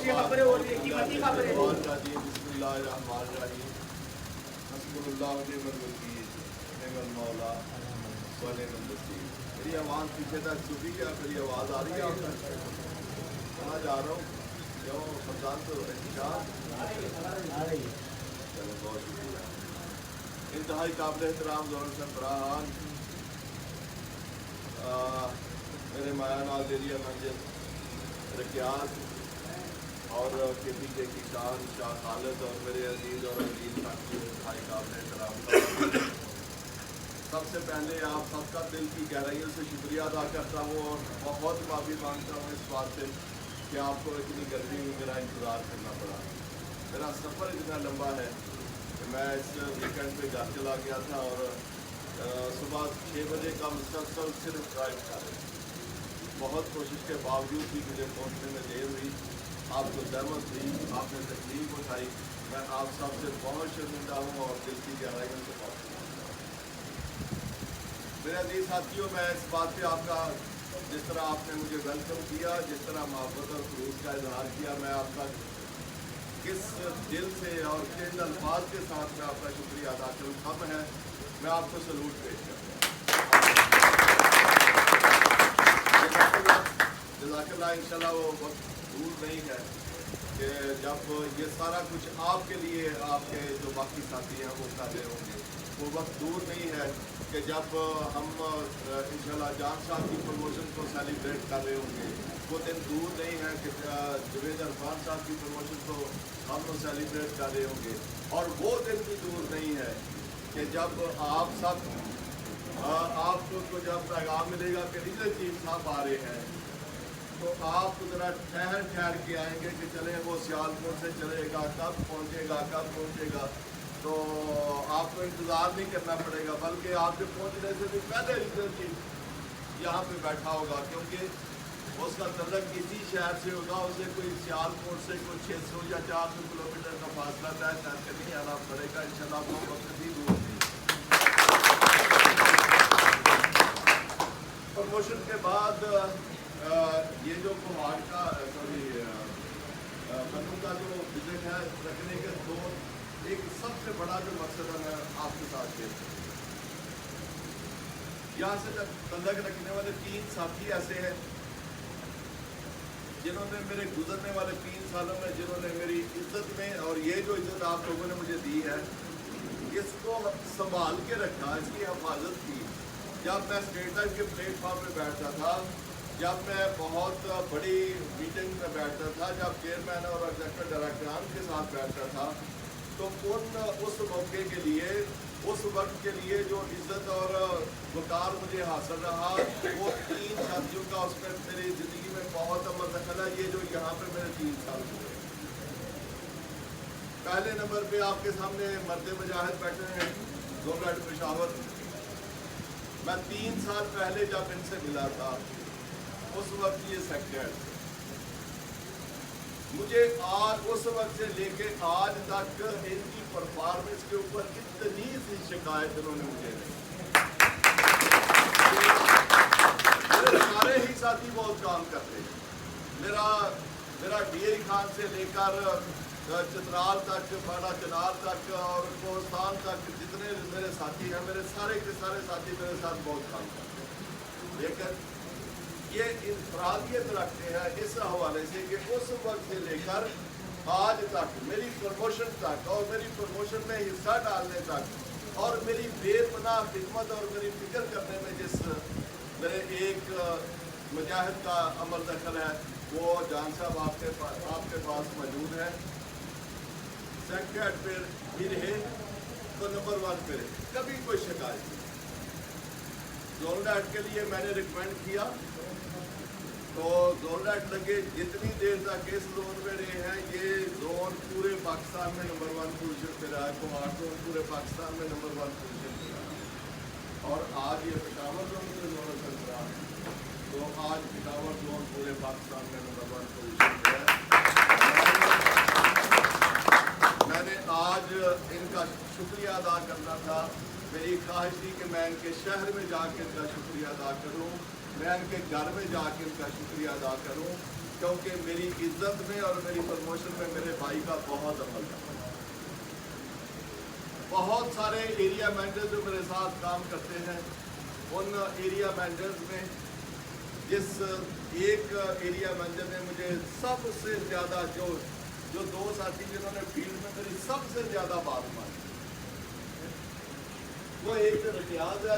अच्छी खबरें हो रही है, कीमती खबरें। बिस्मिल्लाहिर्रहमानिर्रहीम हस्बुल्लाह व निअमल वकील निअमल मौला व निअमल नसीर। मेरी आवाज़ पीछे तक सुनी क्या? मेरी आवाज़ आ रही है आप तक? कहाँ जा रहा हूँ? क्यों फरजान तो इंतजार? चलो बहुत शुक्रिया। इंतहाई काबिल एहतराम ज़ोहर सरबराहान, मेरे माया नाज़ एरिया मंजिल रकियात और खेती के किसान शाह खालिद और मेरे अजीज़ और अजीज़ साथियों, इंतहाई काबिल एहतराम, सबसे पहले आप सबका दिल की गहराइयों से शुक्रिया अदा करता हूँ और बहुत माफ़ी मांगता हूँ इस बात से कि आपको इतनी गर्मी में मेरा इंतज़ार करना पड़ा। मेरा सफ़र इतना लंबा है कि मैं इस वीकेंड पे घर चला गया था और सुबह 6 बजे का मुसलसल सिर्फ ड्राइव कर रहे। बहुत कोशिश के बावजूद भी मुझे पहुंचने में देर हुई, आपको जहमत हुई, आपने तकलीफ उठाई। मैं आप सबसे बहुत शर्मिंदा हूँ और दिल की गहराइयों से माफ़ी मांगता हूँ। मेरे अजीज साथियों, मैं इस बात पे आपका, जिस तरह आपने मुझे वेलकम किया, जिस तरह मोहब्बत और खलूस का इजहार किया, मैं आपका किस दिल से और किन अल्फाज के साथ मैं आपका शुक्रिया अदा करूँ कम है। मैं आपको सलूट पेश करता हूँ। जज़ाकल्लाह। इंशाल्लाह वो वक्त दूर नहीं है कि जब ये सारा कुछ आपके लिए आपके जो बाकी साथी हैं वो कर रहे होंगे। वो वक्त दूर नहीं है कि जब हम इंशाल्लाह जान साहब की प्रमोशन को सेलिब्रेट कर रहे होंगे। वो दिन दूर नहीं है कि जुवेद अरफान साहब की प्रमोशन को हम लोग सेलिब्रेट कर रहे होंगे। और वो दिन भी दूर नहीं है कि जब आप सब आपको जब पैगाम मिलेगा कि रीजनल चीफ साहब आ रहे हैं, तो आप ज़रा ठहर के आएंगे कि चले वो सियालकोट से चलेगा, कब पहुँचेगा। तो आपको इंतज़ार नहीं करना पड़ेगा, बल्कि आपके पहुँचने से भी पहले रीजनल चीफ यहाँ पे बैठा होगा, क्योंकि उसका तल्लक किसी शहर से होगा। उसे कोई सियालकोट से कोई 600 या 400 किलोमीटर का फासला तय करके नहीं आना पड़ेगा। इंशाल्लाह वो वक्त भी दूर नहीं। प्रमोशन के बाद ये जो पहाड़ का खत्म का जो विजिट है रखने के दो, एक सबसे बड़ा जो मकसद है मैं आपके साथ शेयर करूँ। यहाँ से तल्लक रखने वाले 3 साथी ऐसे हैं जिन्होंने मेरे गुजरने वाले 3 सालों में जिन्होंने मेरी इज्जत में, और ये जो इज्जत आप लोगों ने मुझे दी है, इसको संभाल के रखा, इसकी हिफाजत की। जब मैं स्टेट लाइफ के प्लेटफॉर्म पे बैठता था, जब मैं बहुत बड़ी मीटिंग में बैठता था, जब चेयरमैन और एग्जीक्यूटिव डायरेक्टरान के साथ बैठता था, तो उस मौके के लिए, उस वक्त के लिए जो इज्जत और वकार मुझे हासिल रहा, वो 3 साथियों का उसमें मेरी ज़िंदगी में बहुत अमल दखल है। ये जो यहाँ पे मेरे 3 साल हुए, पहले नंबर पे आपके सामने मर्द मुजाहिद बैठे हैं, जोरगढ़ पेशावर। मैं 3 साल पहले जब इनसे मिला था, उस वक्त ये सेक्रेटरी, मुझे आज उस वक्त से लेके आज तक इनकी परफॉर्मेंस के ऊपर इतनी सी शिकायत इन्होंने मुझे दी। मेरे सारे ही साथी बहुत काम करते हैं। मेरा डीएरी खान से लेकर चित्राल तक, बड़ा चनार तक और कोहस्तान तक जितने मेरे साथी हैं, मेरे सारे के सारे साथी मेरे साथ बहुत काम करते हैं। लेकिन ये इंफरादियत रखते हैं इस हवाले से कि उस वक्त से लेकर आज तक, मेरी प्रमोशन तक और मेरी प्रमोशन में हिस्सा डालने तक, और मेरी बेपनाह खिदमत और मेरी फिक्र करने में जिस मेरे एक मुजाहिद का अमल दखल है, वो जान साहब आपके पास मौजूद है। सेक्रेटरी भी रहे तो नंबर 1 पे रहे, कभी कोई शिकायत नहीं। जोनडाट के लिए मैंने रिकमेंड किया तो जोनडाट लगे, जितनी देर तक इस जोन में रहे हैं, ये जोन पूरे पाकिस्तान में नंबर 1 पोजीशन पे रहा है। कुमार जोन पूरे पाकिस्तान में नंबर 1 पोजीशन पे रहा है। और आज ये पेशावर जोन से जोन चल रहा है, तो आज पेशावर जोन पूरे पाकिस्तान में नंबर 1 पोजीशन पे है। मैंने आज इनका शुक्रिया अदा करना था। मेरी ख्वाहिश थी कि मैं इनके शहर में जाकर इनका शुक्रिया अदा करूं, मैं इनके घर में जाकर इनका शुक्रिया अदा करूं। क्योंकि मेरी इज्जत में और मेरी प्रमोशन में मेरे भाई का बहुत अमल था। बहुत सारे एरिया मैनेजर जो मेरे साथ काम करते हैं, उन एरिया मैनेजर्स में जिस एक एरिया मैनेजर ने मुझे सबसे ज़्यादा जो दो साथी जिन्होंने फील्ड में मेरी सबसे ज़्यादा बात मानी, वो एक रियाज है।